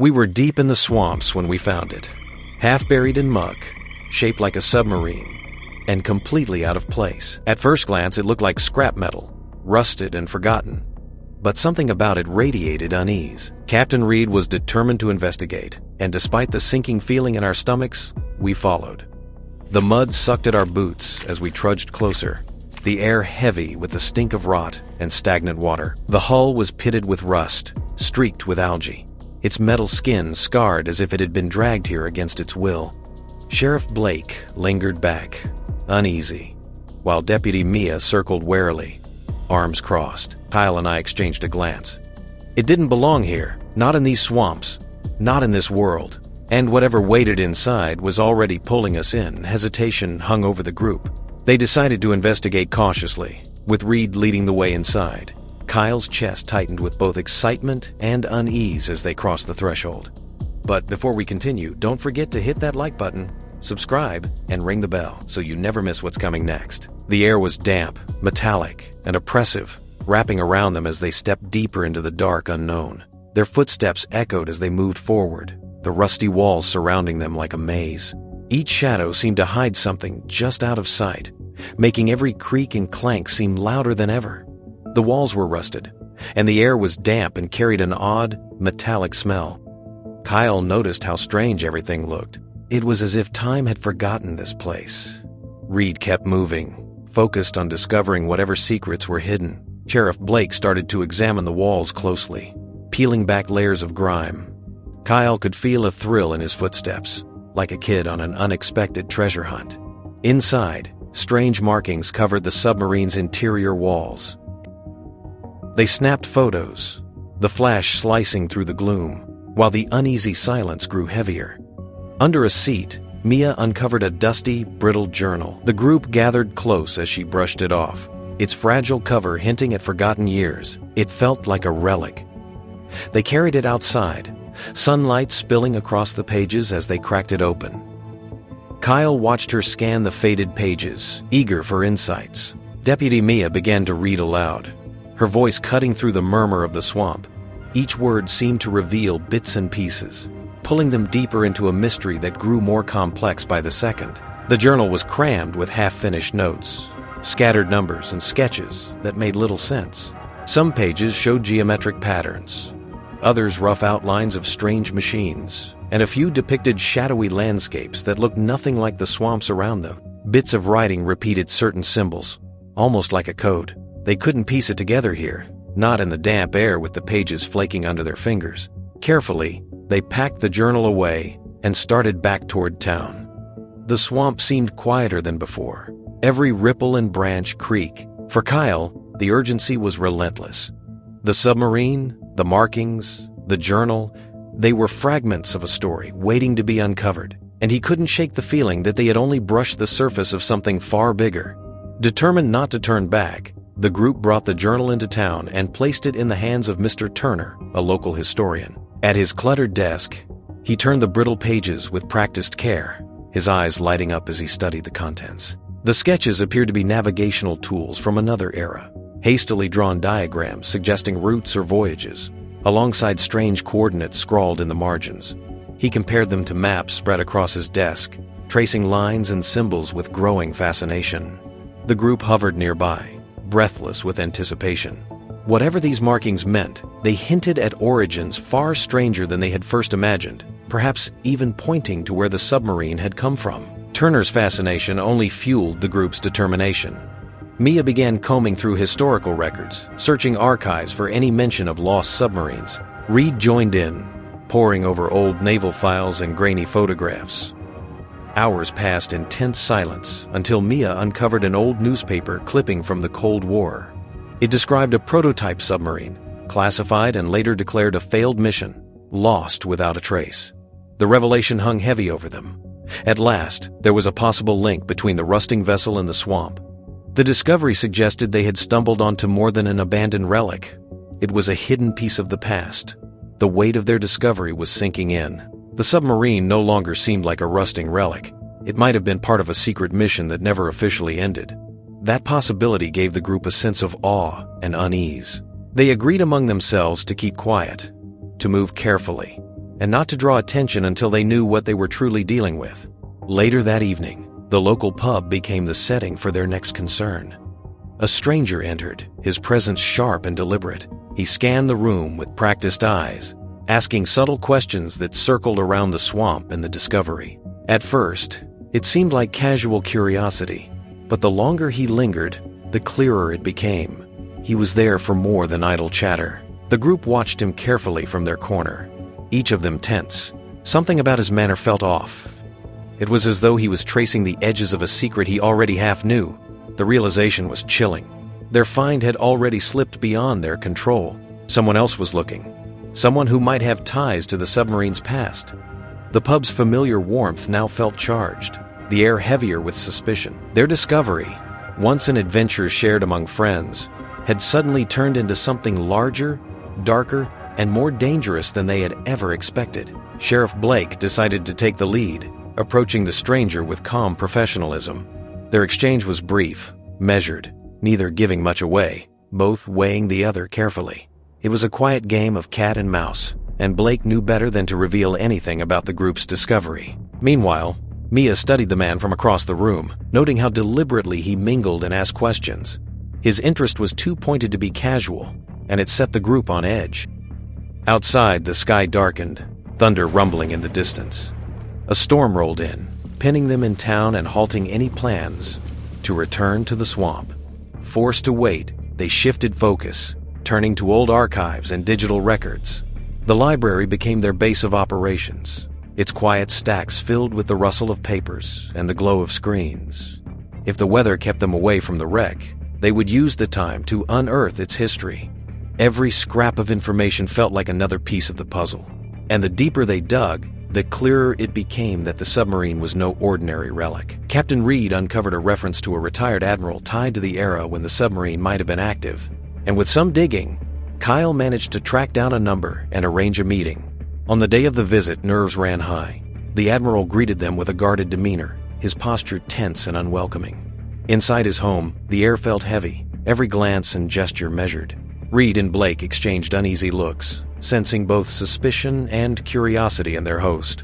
We were deep in the swamps when we found it, half buried in muck, shaped like a submarine, and completely out of place. At first glance, it looked like scrap metal, rusted and forgotten. But something about it radiated unease. Captain Reed was determined to investigate, and despite the sinking feeling in our stomachs, we followed. The mud sucked at our boots as we trudged closer, the air heavy with the stink of rot and stagnant water. The hull was pitted with rust, streaked with algae, its metal skin scarred as if it had been dragged here against its will. Sheriff Blake lingered back, uneasy, while Deputy Mia circled warily, arms crossed. Kyle and I exchanged a glance. It didn't belong here, not in these swamps, not in this world. And whatever waited inside was already pulling us in. Hesitation hung over the group. They decided to investigate cautiously, with Reed leading the way inside. Kyle's chest tightened with both excitement and unease as they crossed the threshold. But before we continue, don't forget to hit that like button, subscribe, and ring the bell so you never miss what's coming next. The air was damp, metallic, and oppressive, wrapping around them as they stepped deeper into the dark unknown. Their footsteps echoed as they moved forward, the rusty walls surrounding them like a maze. Each shadow seemed to hide something just out of sight, making every creak and clank seem louder than ever. The walls were rusted, and the air was damp and carried an odd, metallic smell. Kyle noticed how strange everything looked. It was as if time had forgotten this place. Reed kept moving, focused on discovering whatever secrets were hidden. Sheriff Blake started to examine the walls closely, peeling back layers of grime. Kyle could feel a thrill in his footsteps, like a kid on an unexpected treasure hunt. Inside, strange markings covered the submarine's interior walls. They snapped photos, the flash slicing through the gloom, while the uneasy silence grew heavier. Under a seat, Mia uncovered a dusty, brittle journal. The group gathered close as she brushed it off, its fragile cover hinting at forgotten years. It felt like a relic. They carried it outside, sunlight spilling across the pages as they cracked it open. Kyle watched her scan the faded pages, eager for insights. Deputy Mia began to read aloud, her voice cutting through the murmur of the swamp. Each word seemed to reveal bits and pieces, pulling them deeper into a mystery that grew more complex by the second. The journal was crammed with half-finished notes, scattered numbers and sketches that made little sense. Some pages showed geometric patterns, others rough outlines of strange machines, and a few depicted shadowy landscapes that looked nothing like the swamps around them. Bits of writing repeated certain symbols, almost like a code. They couldn't piece it together here, not in the damp air with the pages flaking under their fingers. Carefully, they packed the journal away and started back toward town. The swamp seemed quieter than before, every ripple and branch creak. For Kyle, the urgency was relentless. The submarine, the markings, the journal, they were fragments of a story waiting to be uncovered, and he couldn't shake the feeling that they had only brushed the surface of something far bigger. Determined not to turn back, the group brought the journal into town and placed it in the hands of Mr. Turner, a local historian. At his cluttered desk, he turned the brittle pages with practiced care, his eyes lighting up as he studied the contents. The sketches appeared to be navigational tools from another era, hastily drawn diagrams suggesting routes or voyages, alongside strange coordinates scrawled in the margins. He compared them to maps spread across his desk, tracing lines and symbols with growing fascination. The group hovered nearby, breathless with anticipation. Whatever these markings meant, they hinted at origins far stranger than they had first imagined, perhaps even pointing to where the submarine had come from. Turner's fascination only fueled the group's determination. Mia began combing through historical records, searching archives for any mention of lost submarines. Reed joined in, poring over old naval files and grainy photographs. Hours passed in tense silence until Mia uncovered an old newspaper clipping from the Cold War. It described a prototype submarine, classified and later declared a failed mission, lost without a trace. The revelation hung heavy over them. At last, there was a possible link between the rusting vessel and the swamp. The discovery suggested they had stumbled onto more than an abandoned relic. It was a hidden piece of the past. The weight of their discovery was sinking in. The submarine no longer seemed like a rusting relic. It might have been part of a secret mission that never officially ended. That possibility gave the group a sense of awe and unease. They agreed among themselves to keep quiet, to move carefully, and not to draw attention until they knew what they were truly dealing with. Later that evening, the local pub became the setting for their next concern. A stranger entered, his presence sharp and deliberate. He scanned the room with practiced eyes, asking subtle questions that circled around the swamp and the discovery. At first, it seemed like casual curiosity, but the longer he lingered, the clearer it became. He was there for more than idle chatter. The group watched him carefully from their corner, each of them tense. Something about his manner felt off. It was as though he was tracing the edges of a secret he already half knew. The realization was chilling. Their find had already slipped beyond their control. Someone else was looking. Someone who might have ties to the submarine's past. The pub's familiar warmth now felt charged, the air heavier with suspicion. Their discovery, once an adventure shared among friends, had suddenly turned into something larger, darker, and more dangerous than they had ever expected. Sheriff Blake decided to take the lead, approaching the stranger with calm professionalism. Their exchange was brief, measured, neither giving much away, both weighing the other carefully. It was a quiet game of cat and mouse, and Blake knew better than to reveal anything about the group's discovery. Meanwhile, Mia studied the man from across the room, noting how deliberately he mingled and asked questions. His interest was too pointed to be casual, and it set the group on edge. Outside, the sky darkened, thunder rumbling in the distance. A storm rolled in, pinning them in town and halting any plans to return to the swamp. Forced to wait, they shifted focus, turning to old archives and digital records. The library became their base of operations, its quiet stacks filled with the rustle of papers and the glow of screens. If the weather kept them away from the wreck, they would use the time to unearth its history. Every scrap of information felt like another piece of the puzzle, and the deeper they dug, the clearer it became that the submarine was no ordinary relic. Captain Reed uncovered a reference to a retired admiral tied to the era when the submarine might have been active, and with some digging, Kyle managed to track down a number and arrange a meeting. On the day of the visit, nerves ran high. The admiral greeted them with a guarded demeanor, his posture tense and unwelcoming. Inside his home, the air felt heavy, every glance and gesture measured. Reed and Blake exchanged uneasy looks, sensing both suspicion and curiosity in their host.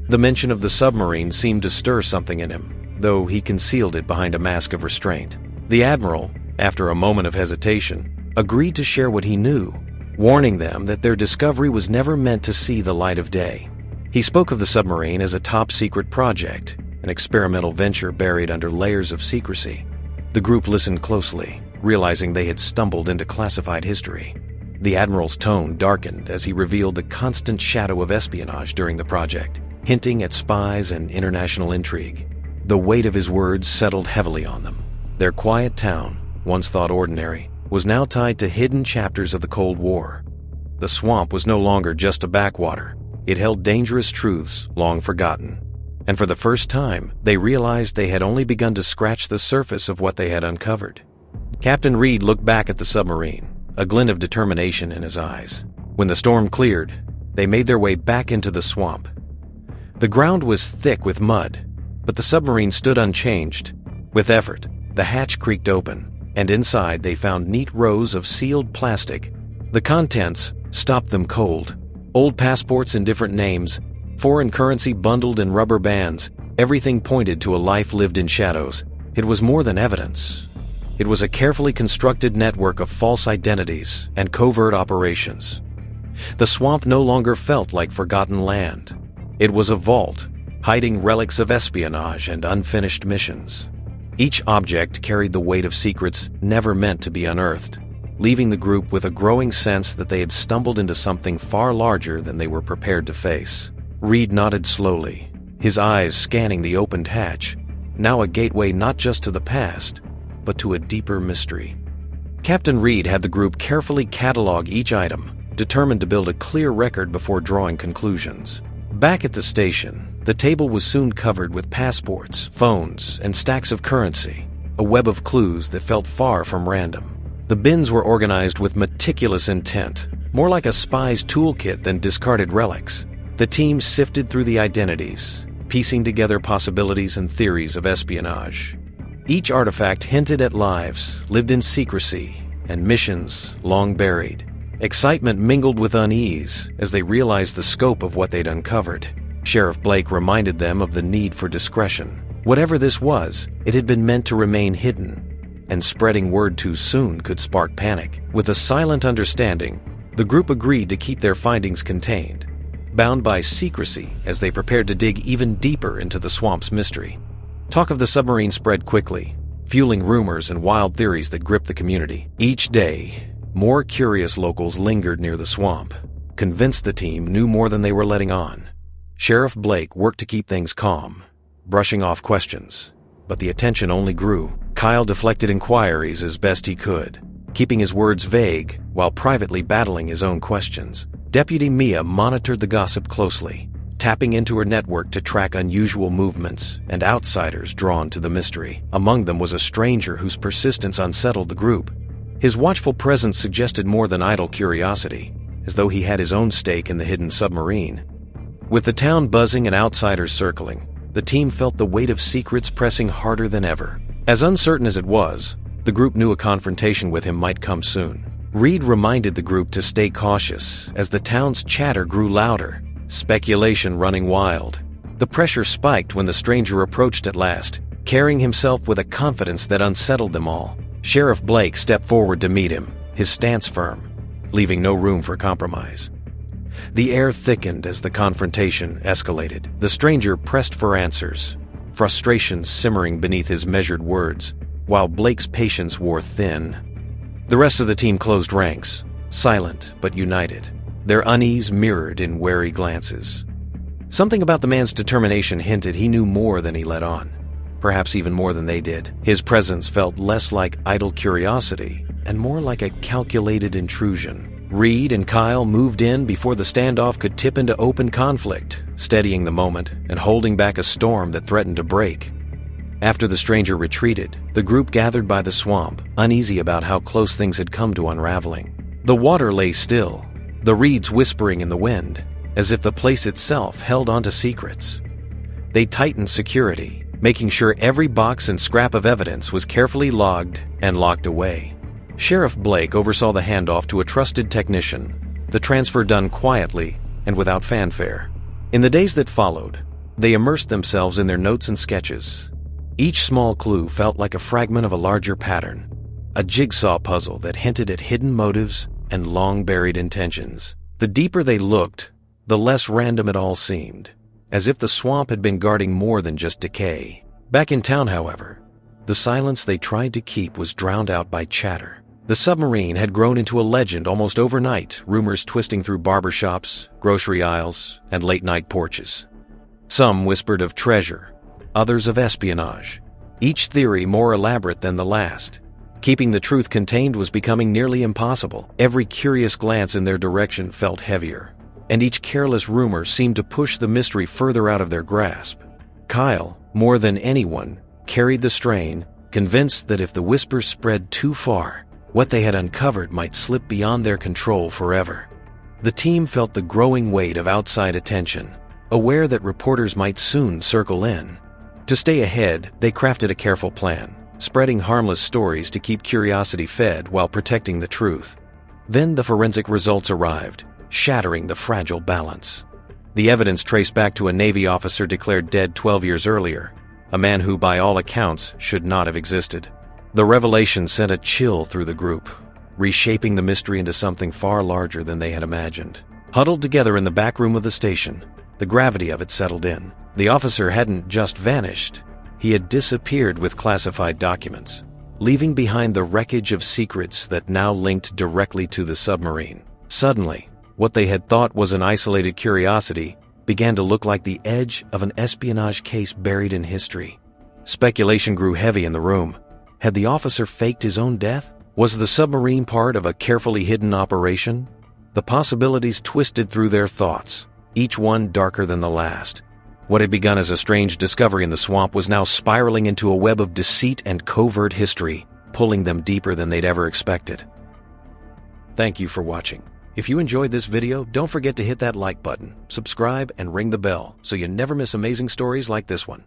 The mention of the submarine seemed to stir something in him, though he concealed it behind a mask of restraint. The admiral, after a moment of hesitation, agreed to share what he knew, warning them that their discovery was never meant to see the light of day. He spoke of the submarine as a top-secret project, an experimental venture buried under layers of secrecy. The group listened closely, realizing they had stumbled into classified history. The admiral's tone darkened as he revealed the constant shadow of espionage during the project, hinting at spies and international intrigue. The weight of his words settled heavily on them. Their quiet town, once thought ordinary, was now tied to hidden chapters of the Cold War. The swamp was no longer just a backwater. It held dangerous truths long forgotten. And for the first time, they realized they had only begun to scratch the surface of what they had uncovered. Captain Reed looked back at the submarine, a glint of determination in his eyes. When the storm cleared, they made their way back into the swamp. The ground was thick with mud, but the submarine stood unchanged. With effort, the hatch creaked open, and inside they found neat rows of sealed plastic. The contents stopped them cold. Old passports in different names, foreign currency bundled in rubber bands, everything pointed to a life lived in shadows. It was more than evidence. It was a carefully constructed network of false identities and covert operations. The swamp no longer felt like forgotten land. It was a vault, hiding relics of espionage and unfinished missions. Each object carried the weight of secrets never meant to be unearthed, leaving the group with a growing sense that they had stumbled into something far larger than they were prepared to face. Reed nodded slowly, his eyes scanning the opened hatch, now a gateway not just to the past, but to a deeper mystery. Captain Reed had the group carefully catalog each item, determined to build a clear record before drawing conclusions. Back at the station, the table was soon covered with passports, phones, and stacks of currency, a web of clues that felt far from random. The bins were organized with meticulous intent, more like a spy's toolkit than discarded relics. The team sifted through the identities, piecing together possibilities and theories of espionage. Each artifact hinted at lives lived in secrecy and missions long buried. Excitement mingled with unease as they realized the scope of what they'd uncovered. Sheriff Blake reminded them of the need for discretion. Whatever this was, it had been meant to remain hidden, and spreading word too soon could spark panic. With a silent understanding, the group agreed to keep their findings contained, bound by secrecy as they prepared to dig even deeper into the swamp's mystery. Talk of the submarine spread quickly, fueling rumors and wild theories that gripped the community. Each day, more curious locals lingered near the swamp, convinced the team knew more than they were letting on. Sheriff Blake worked to keep things calm, brushing off questions, but the attention only grew. Kyle deflected inquiries as best he could, keeping his words vague while privately battling his own questions. Deputy Mia monitored the gossip closely, tapping into her network to track unusual movements and outsiders drawn to the mystery. Among them was a stranger whose persistence unsettled the group. His watchful presence suggested more than idle curiosity, as though he had his own stake in the hidden submarine. With the town buzzing and outsiders circling, the team felt the weight of secrets pressing harder than ever. As uncertain as it was, the group knew a confrontation with him might come soon. Reed reminded the group to stay cautious as the town's chatter grew louder, speculation running wild. The pressure spiked when the stranger approached at last, carrying himself with a confidence that unsettled them all. Sheriff Blake stepped forward to meet him, his stance firm, leaving no room for compromise. The air thickened as the confrontation escalated. The stranger pressed for answers, frustration simmering beneath his measured words, while Blake's patience wore thin. The rest of the team closed ranks, silent but united, their unease mirrored in wary glances. Something about the man's determination hinted he knew more than he let on, perhaps even more than they did. His presence felt less like idle curiosity and more like a calculated intrusion. Reed and Kyle moved in before the standoff could tip into open conflict, steadying the moment and holding back a storm that threatened to break. After the stranger retreated, the group gathered by the swamp, uneasy about how close things had come to unraveling. The water lay still, the reeds whispering in the wind, as if the place itself held onto secrets. They tightened security, making sure every box and scrap of evidence was carefully logged and locked away. Sheriff Blake oversaw the handoff to a trusted technician, the transfer done quietly and without fanfare. In the days that followed, they immersed themselves in their notes and sketches. Each small clue felt like a fragment of a larger pattern, a jigsaw puzzle that hinted at hidden motives and long-buried intentions. The deeper they looked, the less random it all seemed, as if the swamp had been guarding more than just decay. Back in town, however, the silence they tried to keep was drowned out by chatter. The submarine had grown into a legend almost overnight, rumors twisting through barbershops, grocery aisles, and late-night porches. Some whispered of treasure, others of espionage, each theory more elaborate than the last. Keeping the truth contained was becoming nearly impossible. Every curious glance in their direction felt heavier, and each careless rumor seemed to push the mystery further out of their grasp. Kyle, more than anyone, carried the strain, convinced that if the whispers spread too far, what they had uncovered might slip beyond their control forever. The team felt the growing weight of outside attention, aware that reporters might soon circle in. To stay ahead, they crafted a careful plan, spreading harmless stories to keep curiosity fed while protecting the truth. Then the forensic results arrived, shattering the fragile balance. The evidence traced back to a Navy officer declared dead 12 years earlier, a man who, by all accounts, should not have existed. The revelation sent a chill through the group, reshaping the mystery into something far larger than they had imagined. Huddled together in the back room of the station, the gravity of it settled in. The officer hadn't just vanished. He had disappeared with classified documents, leaving behind the wreckage of secrets that now linked directly to the submarine. Suddenly, what they had thought was an isolated curiosity began to look like the edge of an espionage case buried in history. Speculation grew heavy in the room. Had the officer faked his own death? Was the submarine part of a carefully hidden operation? The possibilities twisted through their thoughts, each one darker than the last. What had begun as a strange discovery in the swamp was now spiraling into a web of deceit and covert history, pulling them deeper than they'd ever expected. Thank you for watching. If you enjoyed this video, don't forget to hit that like button, subscribe, and ring the bell so you never miss amazing stories like this one.